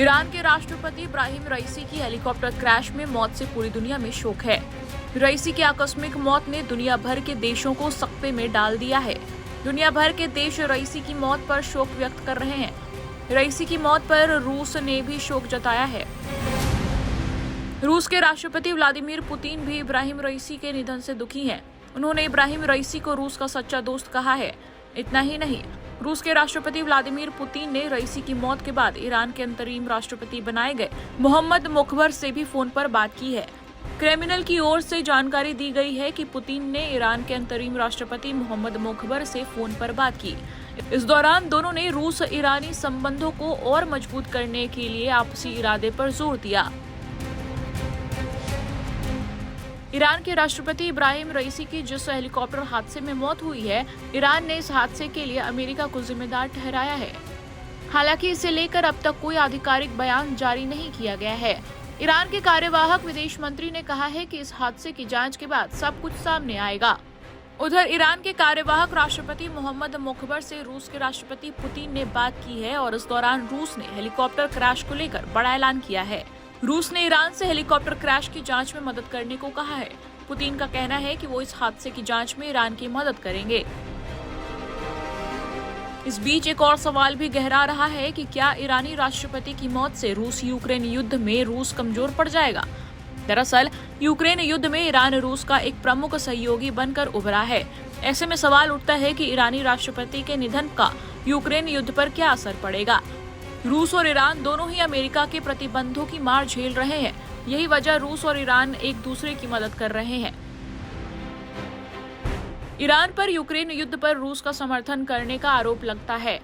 Iran के राष्ट्रपति इब्राहिम रईसी की हेलीकॉप्टर क्रैश में मौत से पूरी दुनिया में शोक है। रईसी की आकस्मिक मौत ने दुनिया भर के देशों को सकते में डाल दिया है। दुनिया भर के देश रईसी की मौत पर शोक व्यक्त कर रहे हैं। रईसी की मौत पर रूस ने भी शोक जताया है। रूस के राष्ट्रपति व्लादिमीर पुतिन भी इब्राहिम रईसी के निधन से दुखी हैं। उन्होंने इब्राहिम रईसी को रूस का सच्चा दोस्त कहा है। इतना ही नहीं, रूस के राष्ट्रपति व्लादिमीर पुतिन ने रईसी की मौत के बाद ईरान के अंतरिम राष्ट्रपति बनाए गए मोहम्मद मोखबर से भी फोन पर बात की है। क्रेमलिन की ओर से जानकारी दी गई है कि पुतिन ने ईरान के अंतरिम राष्ट्रपति मोहम्मद मोखबर से फोन पर बात की। इस दौरान दोनों ने रूस ईरानी संबंधों को और मजबूत करने के लिए आपसी इरादे पर जोर दिया। ईरान के राष्ट्रपति इब्राहिम रईसी की जिस हेलीकॉप्टर हादसे में मौत हुई है, ईरान ने इस हादसे के लिए अमेरिका को जिम्मेदार ठहराया है। हालांकि इसे लेकर अब तक कोई आधिकारिक बयान जारी नहीं किया गया है। ईरान के कार्यवाहक विदेश मंत्री ने कहा है कि इस हादसे की जांच के बाद सब कुछ सामने आएगा। उधर ईरान के कार्यवाहक राष्ट्रपति मोहम्मद मोखबर से रूस के राष्ट्रपति पुतिन ने बात की है और इस दौरान रूस ने हेलीकॉप्टर क्रैश को लेकर बड़ा ऐलान किया है। रूस ने ईरान से हेलीकॉप्टर क्रैश की जांच में मदद करने को कहा है। पुतिन का कहना है कि वो इस हादसे की जांच में ईरान की मदद करेंगे। इस बीच एक और सवाल भी गहरा रहा है कि क्या ईरानी राष्ट्रपति की मौत से रूस यूक्रेन युद्ध में रूस कमजोर पड़ जाएगा। दरअसल यूक्रेन युद्ध में ईरान रूस का एक प्रमुख सहयोगी बनकर उभरा है। ऐसे में सवाल उठता है कि ईरानी राष्ट्रपति के निधन का यूक्रेन युद्ध पर क्या असर पड़ेगा। रूस और ईरान दोनों ही अमेरिका के प्रतिबंधों की मार झेल रहे हैं। यही वजह रूस और ईरान एक दूसरे की मदद कर रहे हैं। ईरान पर यूक्रेन युद्ध पर रूस का समर्थन करने का आरोप लगता है।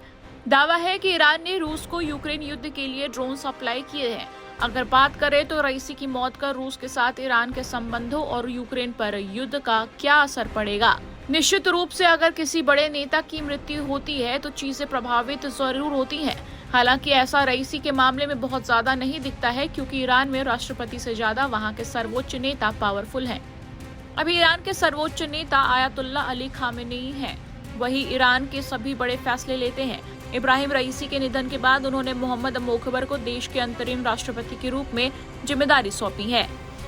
दावा है कि ईरान ने रूस को यूक्रेन युद्ध के लिए ड्रोन सप्लाई किए हैं। अगर बात करें तो रईसी की मौत का रूस के साथ ईरान के संबंधों और यूक्रेन पर युद्ध का क्या असर पड़ेगा। निश्चित रूप से अगर किसी बड़े नेता की मृत्यु होती है तो चीजें प्रभावित जरूर होती हैं। हालांकि ऐसा रईसी के मामले में बहुत ज्यादा नहीं दिखता है, क्योंकि ईरान में राष्ट्रपति से ज्यादा वहां के सर्वोच्च नेता पावरफुल हैं। अभी ईरान के सर्वोच्च नेता आयतुल्ला अली खामेनेई हैं। वही ईरान के सभी बड़े फैसले लेते हैं। इब्राहिम रईसी के निधन के बाद उन्होंने मोहम्मद मोखबर को देश के अंतरिम राष्ट्रपति के रूप में जिम्मेदारी सौंपी है।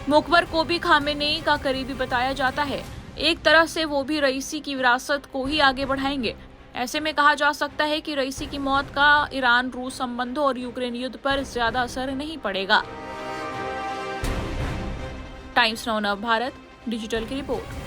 मोखबर को भी खामेनेई का करीबी बताया जाता है। एक तरह से वो भी रईसी की विरासत को ही आगे बढ़ाएंगे। ऐसे में कहा जा सकता है कि रईसी की मौत का ईरान रूस संबंधों और यूक्रेन युद्ध पर ज्यादा असर नहीं पड़ेगा। टाइम्स नाउ नव भारत डिजिटल की रिपोर्ट।